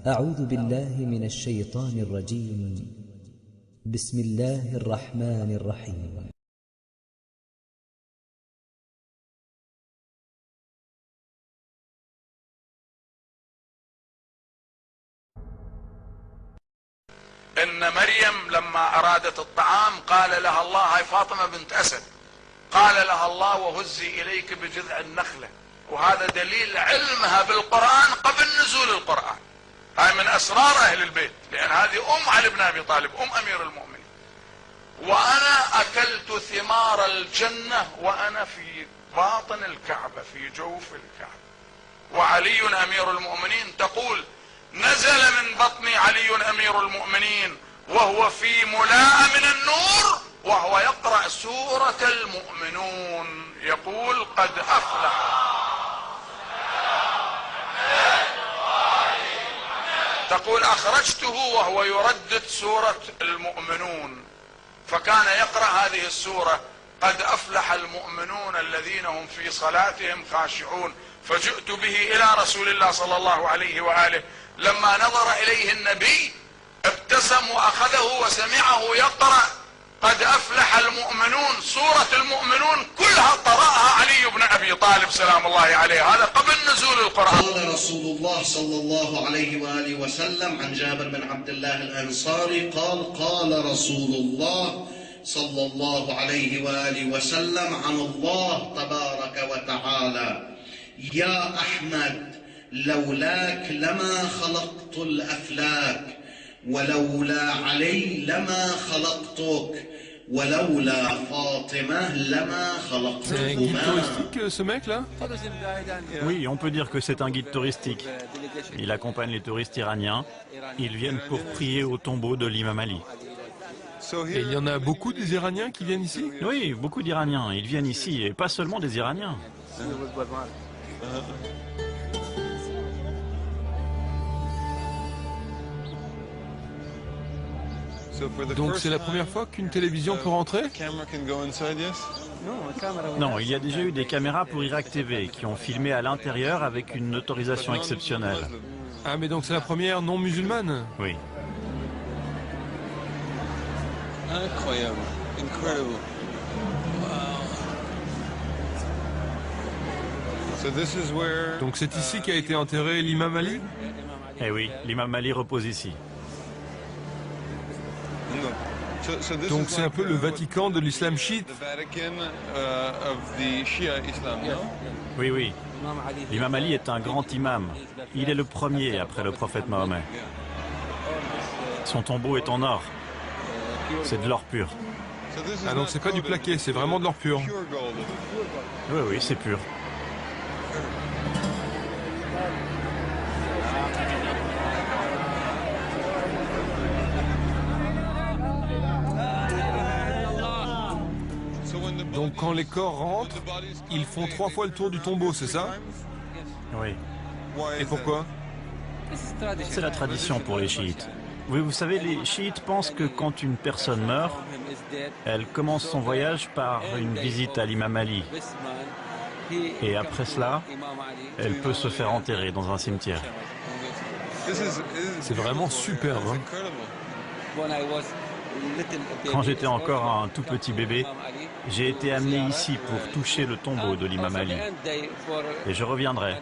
أعوذ بالله من الشيطان الرجيم. بسم الله الرحمن الرحيم. إن مريم لما أرادت الطعام قال لها الله، هاي فاطمة بنت أسد، قال لها الله وهزي إليك بجذع النخلة، وهذا دليل علمها بالقرآن قبل نزول القرآن. هاي من أسرار أهل البيت، لأن هذه أم علي بن أبي طالب، أم أمير المؤمنين. وأنا أكلت ثمار الجنة وأنا في باطن الكعبة، في جوف الكعبة، وعلي أمير المؤمنين. تقول نزل من بطني علي أمير المؤمنين وهو في ملاء من النور وهو يقرأ سورة المؤمنون، يقول قد أفلح. تقول أخرجته وهو يردد سورة المؤمنون، فكان يقرأ هذه السورة قد أفلح المؤمنون الذين هم في صلاتهم خاشعون. فجئت به إلى رسول الله صلى الله عليه وآله، لما نظر إليه النبي ابتسم وأخذه وسمعه يقرأ قد أفلح المؤمنون. سورة المؤمنون كلها قرأها علي بن أبي طالب سلام الله عليه، هذا قبل نزول القرآن. قال رسول الله صلى الله عليه وآله وسلم عن جابر بن عبد الله الأنصاري قال رسول الله صلى الله عليه وآله وسلم عن الله تبارك وتعالى: يا أحمد لولاك لما خلقت الأفلاك، ولولا علي لما خلقتك، ولولا فاطمة لما خلقتكما. C'est un guide touristique, ce mec là? Oui, on peut dire que c'est un guide touristique. Il accompagne les touristes iraniens. Ils viennent pour prier au tombeau de l'imam Ali. Et il y en a beaucoup des Iraniens qui viennent ici? Oui, beaucoup d'Iraniens. Ils viennent ici, et pas seulement des Iraniens. Donc c'est la première fois qu'une télévision peut rentrer? Non, il y a déjà eu des caméras pour Irak TV qui ont filmé à l'intérieur avec une autorisation exceptionnelle. Ah, mais donc c'est la première non musulmane? Oui. Incroyable, incredible. Wow. Donc c'est ici qu'a été enterré l'imam Ali? Eh oui, l'imam Ali repose ici. Donc c'est un peu le Vatican de l'islam chiite? Oui, oui. L'imam Ali est un grand imam. Il est le premier après le prophète Mahomet. Son tombeau est en or. C'est de l'or pur. Ah, donc c'est pas du plaqué, c'est vraiment de l'or pur? Oui, oui, c'est pur. Donc quand les corps rentrent, ils font 3 fois le tour du tombeau, c'est ça? Oui. Et pourquoi? C'est la tradition pour les chiites. Oui, vous savez, les chiites pensent que quand une personne meurt, elle commence son voyage par une visite à l'imam Ali. Et après cela, elle peut se faire enterrer dans un cimetière. C'est vraiment superbe, hein? Quand j'étais encore un tout petit bébé, j'ai été amené ici pour toucher le tombeau de l'imam Ali. Et je reviendrai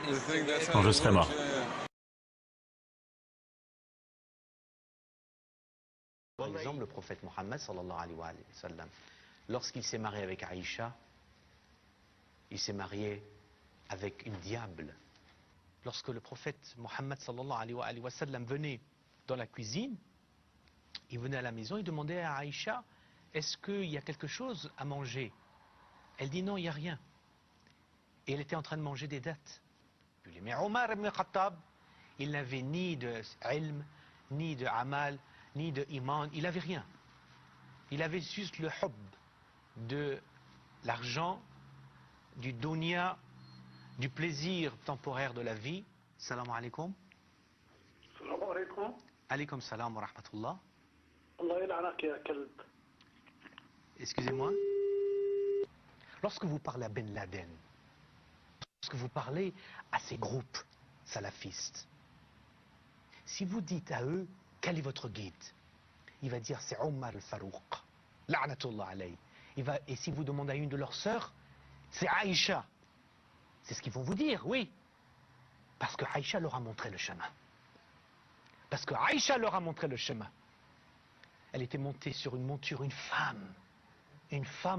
quand je serai mort. Par exemple, le prophète Mohammed sallallahu alayhi wa sallam, lorsqu'il s'est marié avec Aïcha, il s'est marié avec une diable. Lorsque le prophète Mohammed sallallahu alayhi wa sallam venait dans la cuisine, il venait à la maison, il demandait à Aïcha: est-ce qu'il y a quelque chose à manger? Elle dit non, il n'y a rien. Et elle était en train de manger des dattes. Puis mais Omar ibn Khattab, il n'avait ni de ilm, ni de amal, ni de iman, il n'avait rien. Il avait juste le hub de l'argent, du dunya, du plaisir temporaire de la vie. Salam alaikum. Salam alaikum. Alaykum salam wa rahmatullah. Allah yal'anak ya kalb. Excusez-moi. Lorsque vous parlez à Ben Laden, lorsque vous parlez à ces groupes salafistes, Si vous dites à eux, quel est votre guide? Il va dire, c'est Omar al-Farouq. La'natullah alayhi. Et si vous demandez à une de leurs sœurs, c'est Aïcha. C'est ce qu'ils vont vous dire, oui. Parce que Aïcha leur a montré le chemin. Parce que Aïcha leur a montré le chemin. Elle était montée sur une monture, une femme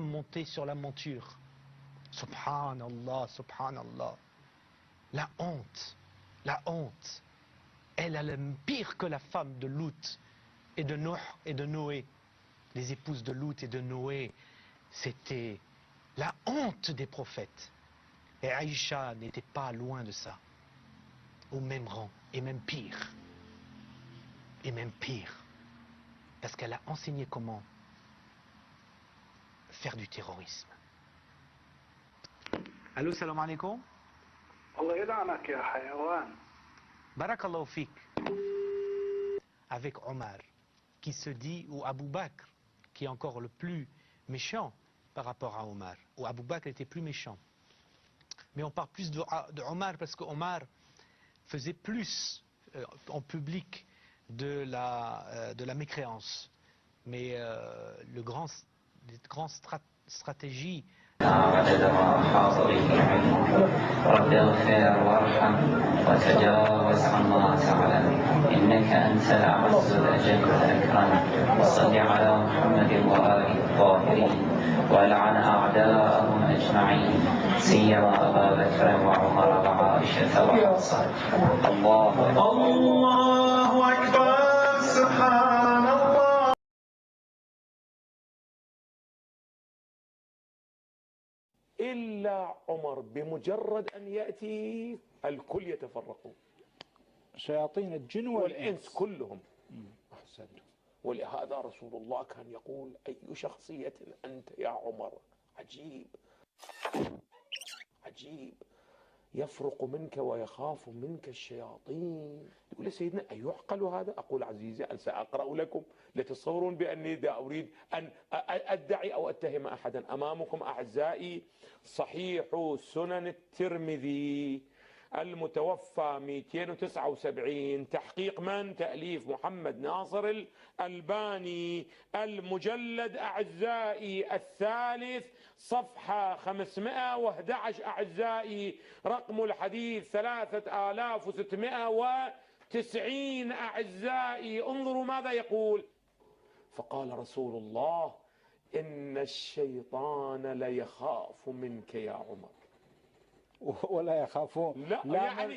montée sur la monture. Subhanallah, subhanallah. La honte. Elle est pire que la femme de Lut et de Nuh et de Noé. Les épouses de Lut et de Noé, c'était la honte des prophètes. Et Aïcha n'était pas loin de ça. Au même rang, et même pire. Parce qu'elle a enseigné comment faire du terrorisme. Allô, salam alaikum. Allah yad'anak ya hayawan. Barakallahu fik. Avec Omar, qui se dit, ou Abu Bakr, qui est encore le plus méchant par rapport à Omar. Ou Abu Bakr était plus méchant. Mais on parle plus de Omar parce que Omar faisait plus en public de la mécréance. Mais les grandes stratégies. عدد ما أحاط به علمه رب اغفر وارحم وتجاوز عما تعلم إنك أنت الأعز الأجل الأكرم وصل على محمد وآله الطاهرين ولعن أعداءهم أجمعين سيما أبا بكر وعمر وعائشة وحفصة الله أكبر سبحان الله. إلا عمر بمجرد أن يأتي الكل يتفرقون، شياطين الجن والإنس كلهم. أحسنت. ولهذا رسول الله كان يقول أي شخصية أنت يا عمر؟ عجيب يفرق منك ويخاف منك الشياطين. يقول سيدنا أيعقل هذا؟ أقول عزيزي أن سأقرأ لكم لتصورون بأني لا أريد أن أدعي أو أتهم أحدا. أمامكم أعزائي صحيح سنن الترمذي المتوفى 279 تحقيق من؟ تأليف محمد ناصر الألباني. المجلد أعزائي الثالث صفحة 511 أعزائي. رقم الحديث 3690 أعزائي. انظروا ماذا يقول. فقال رسول الله إن الشيطان ليخاف منك يا عمر. ولا يخافون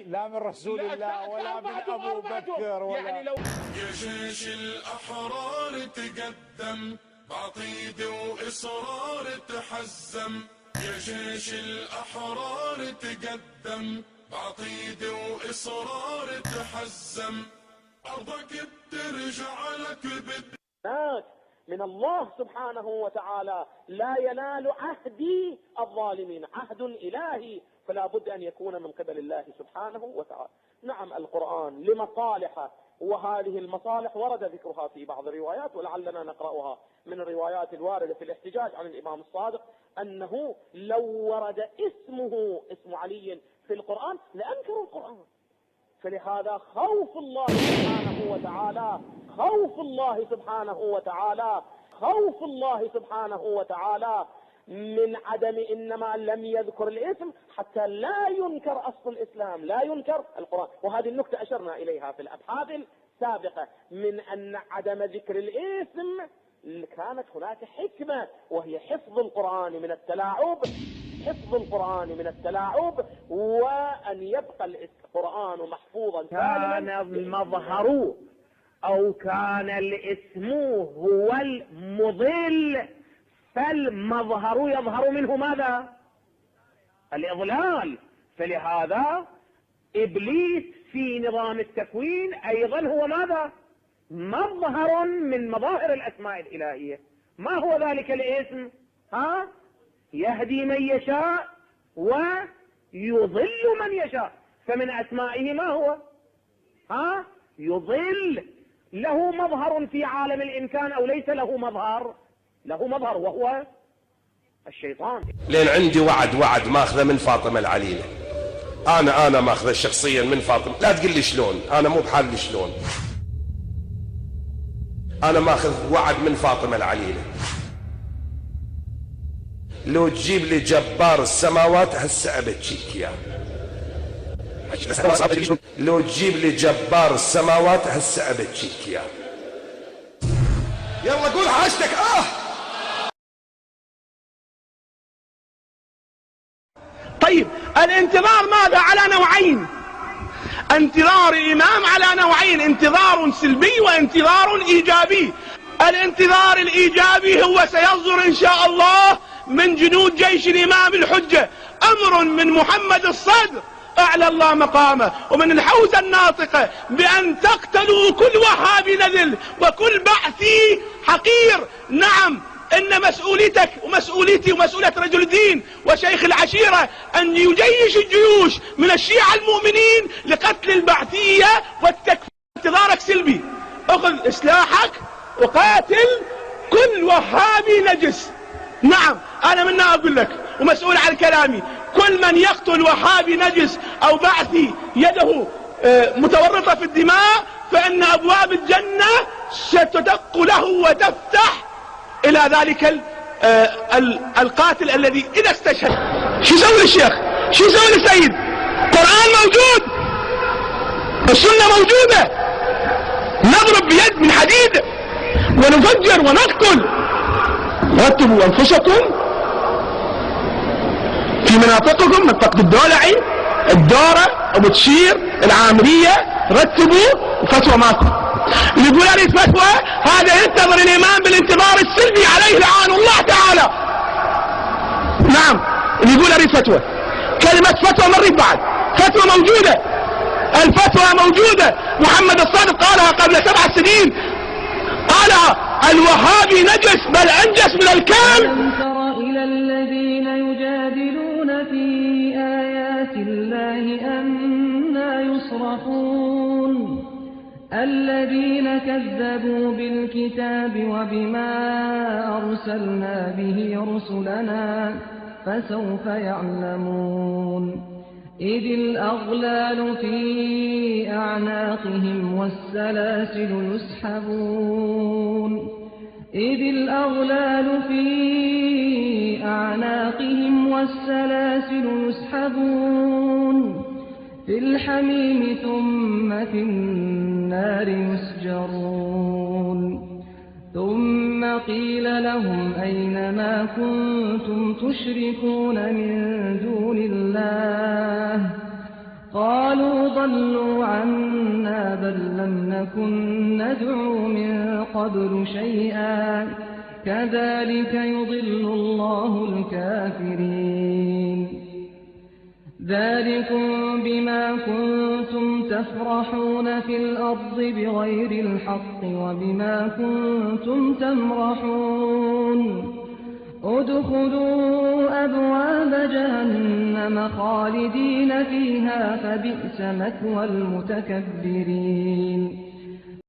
لا من رسول الله ولا من أبو بكر ولا يعني لو يا جيش الأحرار تقدم بعقيدة وإصرار تحزم. يا جيش الأحرار تقدم بعقيدة وإصرار تحزم. أرضك بترجع لك من الله سبحانه وتعالى لا ينال عهدي الظالمين، عهد إلهي فلا بد أن يكون من قبل الله سبحانه وتعالى. نعم القرآن لمصالح، وهذه المصالح ورد ذكرها في بعض الروايات ولعلنا نقرأها من الروايات الواردة في الاحتجاج عن الإمام الصادق أنه لو ورد اسم علي في القرآن لأنكروا القرآن. فلهذا خوف الله سبحانه وتعالى من عدم، إنما لم يذكر الاسم حتى لا ينكر أصل الإسلام، لا ينكر القرآن. وهذه النكتة أشرنا إليها في الأبحاث السابقة من أن عدم ذكر الاسم كانت هناك حكمة، وهي حفظ القرآن من التلاعب وأن يبقى القرآن محفوظا. كان المظهر أو كان الاسم هو المضل، فالمظهر يظهر منه ماذا؟ الإضلال. فلهذا إبليس في نظام التكوين أيضا هو ماذا؟ مظهر من مظاهر الأسماء الإلهية. ما هو ذلك الاسم؟ يهدي من يشاء ويضل من يشاء. فمن أسمائه ما هو؟ يضل. له مظهر في عالم الإمكان أو ليس له مظهر؟ له مظهر وهو الشيطان. لين عندي وعد ماخذه من فاطمة العليلة، انا ماخذه شخصيا من فاطمه، لا تقول لي شلون، انا مو بحالي شلون. انا ماخذ وعد من فاطمه العليله، لو تجيب لي جبار السماوات هسه ابكيك يا، لو تجيب لي جبار السماوات هسه ابكيك يا. يلا قول حاجتك. طيب الانتظار ماذا؟ على نوعين. انتظار الإمام على نوعين، انتظار سلبي وانتظار إيجابي. الانتظار الإيجابي هو سيصدر إن شاء الله من جنود جيش الإمام الحجة أمر من محمد الصدر أعلى الله مقامه، ومن الحوزة الناطقة بأن تقتلوا كل وهابي نذل وكل بعثي حقير. نعم، إن مسؤوليتك ومسؤوليتي ومسؤولية رجل الدين وشيخ العشيرة أن يجيش الجيوش من الشيعة المؤمنين لقتل البعثية والتكفير. انتظارك سلبي، أخذ سلاحك وقاتل كل وهابي نجس. نعم، أنا منا أقول لك ومسؤول عن كلامي، كل من يقتل وهابي نجس أو بعثي يده متورطة في الدماء فإن أبواب الجنة ستدق له وتفتح إلى ذلك القاتل الذي إذا استشهد. شو يسوي الشيخ؟ شو يسوي السيد؟ قرآن موجود، السنة موجودة، نضرب بيد من حديد ونفجر ونقتل. رتبوا أنفسكم في مناطقكم، منطقة الدولعي، الدورة، أبو تشير، العامرية، رتبوا. فتوى ماكو. اللي يقول اريد فتوى هذا ينتظر الامام بالانتظار السلبي عليه لعان الله تعالى. نعم، اللي يقول اريد فتوى، كلمة فتوى ما نريد بعد، فتوى موجودة، الفتوى موجودة. محمد الصادق قالها قبل 7 سنين، قالها الوهابي نجس بل انجس من الكلب. ألم تر إلى الذين يجادلون في آيات الله أنى يصرفون الذين كذبوا بالكتاب وبما أرسلنا به رسلنا فسوف يعلمون إذ الأغلال في أعناقهم والسلاسل يسحبون إذ الأغلال في أعناقهم والسلاسل يسحبون في الحميم ثم في النار يسجرون ثم قيل لهم أين ما كنتم تشركون من دون الله قالوا ضلوا عنا بل لم نكن ندعو من قبل شيئا كذلك يضل الله الكافرين ذلكم بما كنتم تفرحون في الأرض بغير الحق وبما كنتم تمرحون ادخلوا أبواب جهنم خالدين فيها فبئس مثوى المتكبرين